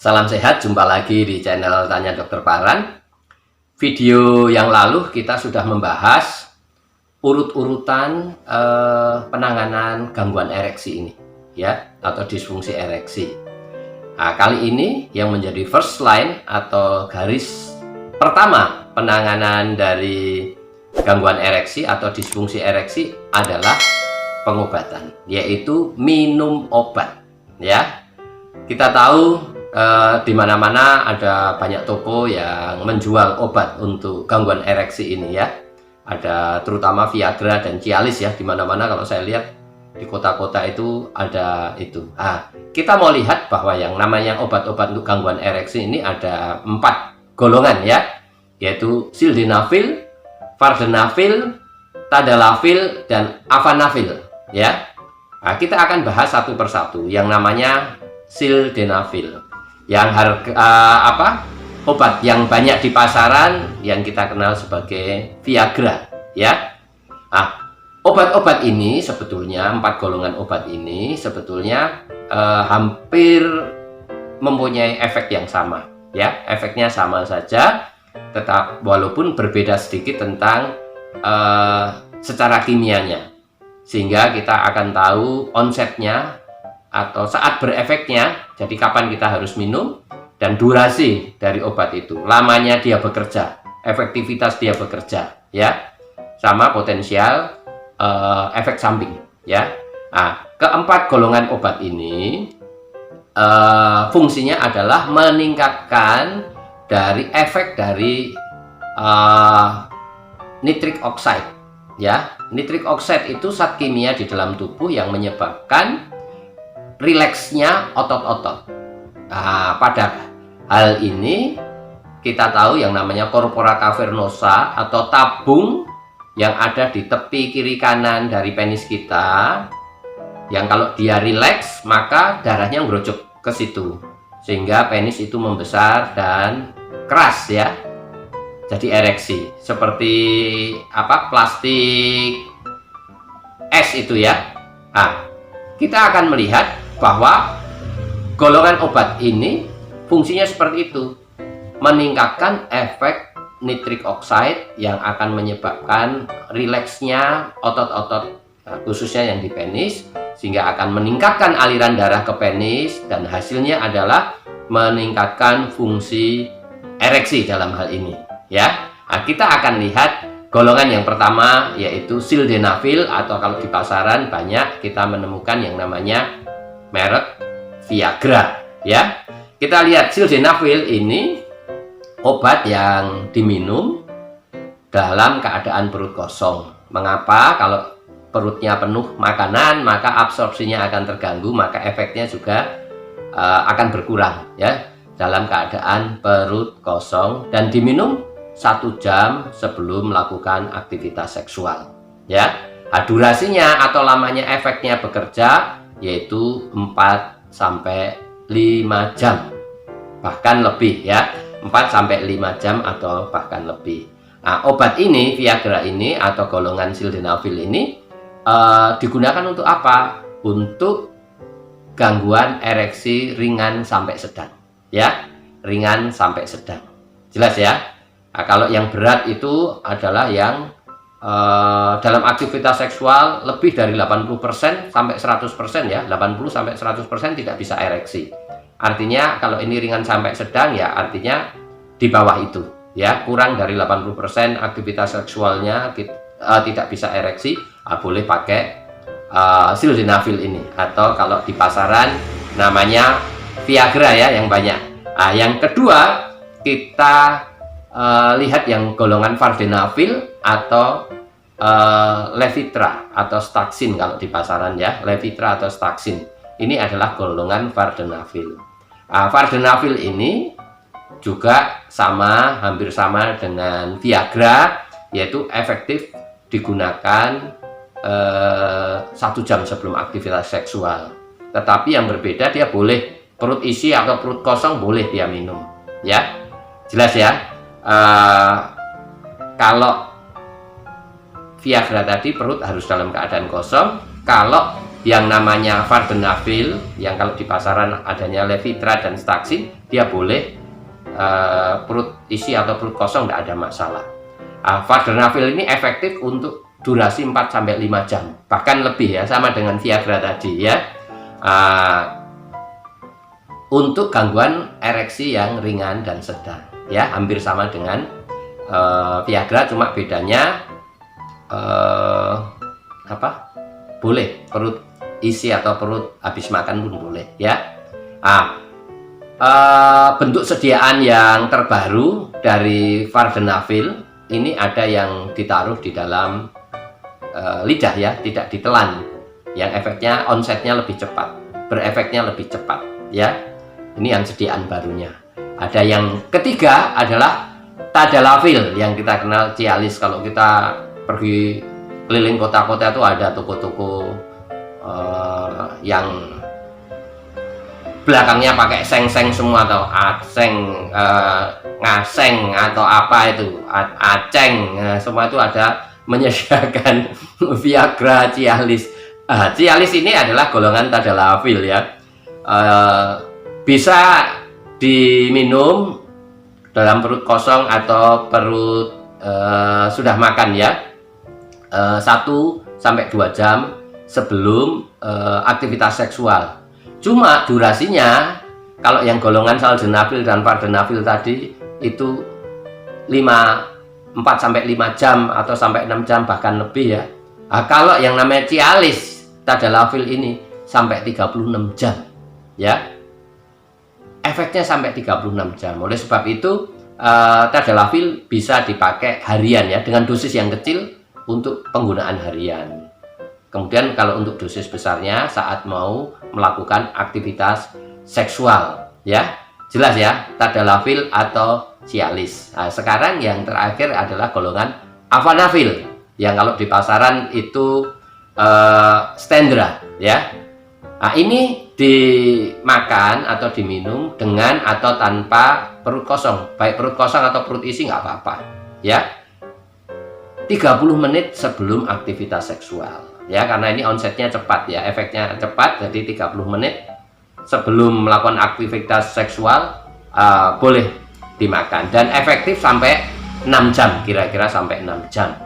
Salam sehat, jumpa lagi di channel Tanya Dokter Paran. Video yang lalu kita sudah membahas urut-urutan penanganan gangguan ereksi ini, ya, atau disfungsi ereksi. Nah, kali ini yang menjadi first line atau garis pertama penanganan dari gangguan ereksi atau disfungsi ereksi adalah pengobatan, yaitu minum obat, ya. Kita tahu di mana-mana ada banyak toko yang menjual obat untuk gangguan ereksi ini, ya. Ada terutama Viagra dan Cialis, ya. Di mana-mana kalau saya lihat di kota-kota itu ada itu. Nah, kita mau lihat bahwa yang namanya obat-obat untuk gangguan ereksi ini ada 4 golongan, ya, yaitu sildenafil, vardenafil, tadalafil, dan afanafil, ya. Nah, kita akan bahas satu persatu. Yang namanya sildenafil, yang obat yang banyak di pasaran yang kita kenal sebagai Viagra, ya. Nah, obat-obat ini sebetulnya 4 golongan obat ini sebetulnya hampir mempunyai efek yang sama, ya. Efeknya sama saja, tetap walaupun berbeda sedikit tentang secara kimianya, sehingga kita akan tahu onsetnya atau saat berefeknya, jadi kapan kita harus minum, dan durasi dari obat itu, lamanya dia bekerja, efektivitas dia bekerja, ya, sama potensial efek samping, ya. Nah, keempat golongan obat ini fungsinya adalah meningkatkan dari efek dari nitric oxide, ya. Nitric oxide itu zat kimia di dalam tubuh yang menyebabkan rileksnya otot-otot. Nah, pada hal ini kita tahu yang namanya corpora cavernosa atau tabung yang ada di tepi kiri kanan dari penis kita, yang kalau dia rileks maka darahnya ngerojok ke situ sehingga penis itu membesar dan keras, ya, jadi ereksi seperti plastik es itu, ya. Nah, kita akan melihat bahwa golongan obat ini fungsinya seperti itu, meningkatkan efek nitric oxide yang akan menyebabkan rileksnya otot-otot, khususnya yang di penis, sehingga akan meningkatkan aliran darah ke penis dan hasilnya adalah meningkatkan fungsi ereksi dalam hal ini, ya. Nah, kita akan lihat golongan yang pertama, yaitu sildenafil, atau kalau di pasaran banyak kita menemukan yang namanya merek Viagra, ya. Kita lihat sildenafil ini obat yang diminum dalam keadaan perut kosong. Mengapa? Kalau perutnya penuh makanan maka absorpsinya akan terganggu, maka efeknya juga akan berkurang, ya, dalam keadaan perut kosong, dan diminum 1 jam sebelum melakukan aktivitas seksual, ya. Nah, durasinya atau lamanya efeknya bekerja yaitu 4-5 jam, bahkan lebih, ya, 4-5 jam atau bahkan lebih. Nah, obat ini, Viagra ini atau golongan sildenafil ini digunakan untuk apa? Untuk gangguan ereksi ringan sampai sedang, ya, ringan sampai sedang, jelas, ya. Nah, kalau yang berat itu adalah yang dalam aktivitas seksual lebih dari 80% sampai 100%, ya, 80-100% tidak bisa ereksi. Artinya kalau ini ringan sampai sedang, ya, artinya di bawah itu, ya, kurang dari 80% aktivitas seksualnya tidak bisa ereksi, boleh pakai sildenafil ini, atau kalau di pasaran namanya Viagra, ya, yang banyak. Nah, yang kedua kita lihat yang golongan vardenafil atau Levitra atau Staxin kalau di pasaran, ya, Levitra atau Staxin. Ini adalah golongan vardenafil. Vardenafil ini juga sama, hampir sama dengan Viagra, yaitu efektif digunakan 1 jam sebelum aktivitas seksual. Tetapi yang berbeda, dia boleh perut isi atau perut kosong boleh dia minum, ya, jelas, ya. Kalau Viagra tadi perut harus dalam keadaan kosong, kalau yang namanya vardenafil, yang kalau di pasaran adanya Levitra dan Staxin, dia boleh perut isi atau perut kosong, tidak ada masalah. Vardenafil ini efektif untuk durasi 4-5 jam, bahkan lebih ya, sama dengan Viagra tadi ya. Untuk gangguan ereksi yang ringan dan sedang ya, hampir sama dengan Viagra, cuma bedanya boleh perut isi atau perut habis makan pun boleh ya. Bentuk sediaan yang terbaru dari vardenafil ini ada yang ditaruh di dalam lidah ya, tidak ditelan, yang efeknya onsetnya lebih cepat, berefeknya lebih cepat ya. Ini yang sediaan barunya. Ada yang ketiga adalah tadalafil, yang kita kenal Cialis. Kalau kita pergi keliling kota-kota itu ada toko-toko yang belakangnya pakai seng-seng semua, atau aceng, ngaseng, atau apa itu, aceng, semua itu ada menyediakan Viagra, Cialis. Cialis ini adalah golongan tadalafil ya. Bisa diminum dalam perut kosong atau perut sudah makan ya, 1-2 jam sebelum aktivitas seksual. Cuma durasinya, kalau yang golongan sildenafil dan vardenafil tadi itu 4-5 jam atau sampai 6 jam bahkan lebih ya. Kalau yang namanya Cialis, tadalafil ini sampai 36 jam ya. Efeknya sampai 36 jam. Oleh sebab itu tadalafil bisa dipakai harian ya, dengan dosis yang kecil untuk penggunaan harian. Kemudian kalau untuk dosis besarnya saat mau melakukan aktivitas seksual ya. Jelas ya, tadalafil atau Cialis. Sekarang yang terakhir adalah golongan avanafil, yang kalau di pasaran itu Stendra ya. Ini dimakan atau diminum dengan atau tanpa perut kosong, baik perut kosong atau perut isi nggak apa-apa ya. 30 menit sebelum aktivitas seksual ya, karena ini onsetnya cepat ya, efeknya cepat. Jadi 30 menit sebelum melakukan aktivitas seksual boleh dimakan, dan efektif sampai 6 jam, kira-kira sampai 6 jam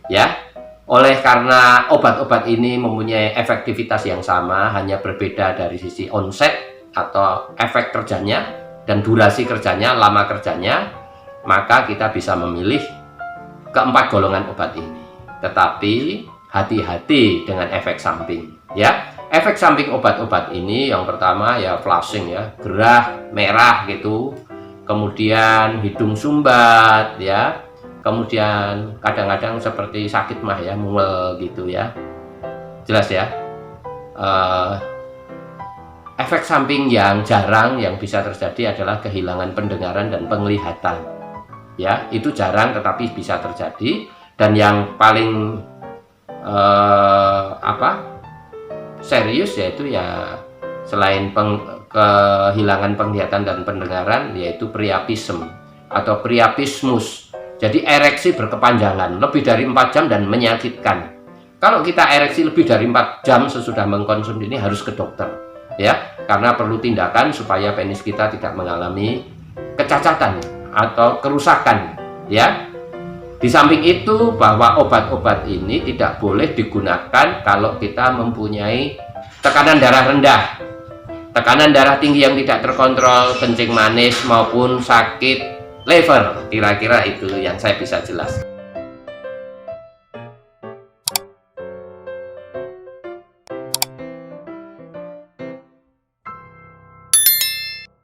ya. Oleh karena obat-obat ini mempunyai efektivitas yang sama, hanya berbeda dari sisi onset atau efek kerjanya dan durasi kerjanya, lama kerjanya, maka kita bisa memilih keempat golongan obat ini. Tetapi hati-hati dengan efek samping ya. Efek samping obat-obat ini yang pertama ya flushing ya, gerah, merah gitu, kemudian hidung sumbat ya, kemudian kadang-kadang seperti sakit mah ya, mual gitu ya. Jelas ya. Efek samping yang jarang yang bisa terjadi adalah kehilangan pendengaran dan penglihatan ya. Itu jarang tetapi bisa terjadi. Dan yang paling serius yaitu ya, selain kehilangan penglihatan dan pendengaran, yaitu priapism atau priapismus. Jadi ereksi berkepanjangan lebih dari 4 jam dan menyakitkan. Kalau kita ereksi lebih dari 4 jam sesudah mengkonsumsi ini, harus ke dokter ya, karena perlu tindakan supaya penis kita tidak mengalami kecacatan atau kerusakan ya. Di samping itu, bahwa obat-obat ini tidak boleh digunakan kalau kita mempunyai tekanan darah rendah, tekanan darah tinggi yang tidak terkontrol, kencing manis, maupun sakit liver. Kira-kira itu yang saya bisa jelaskan.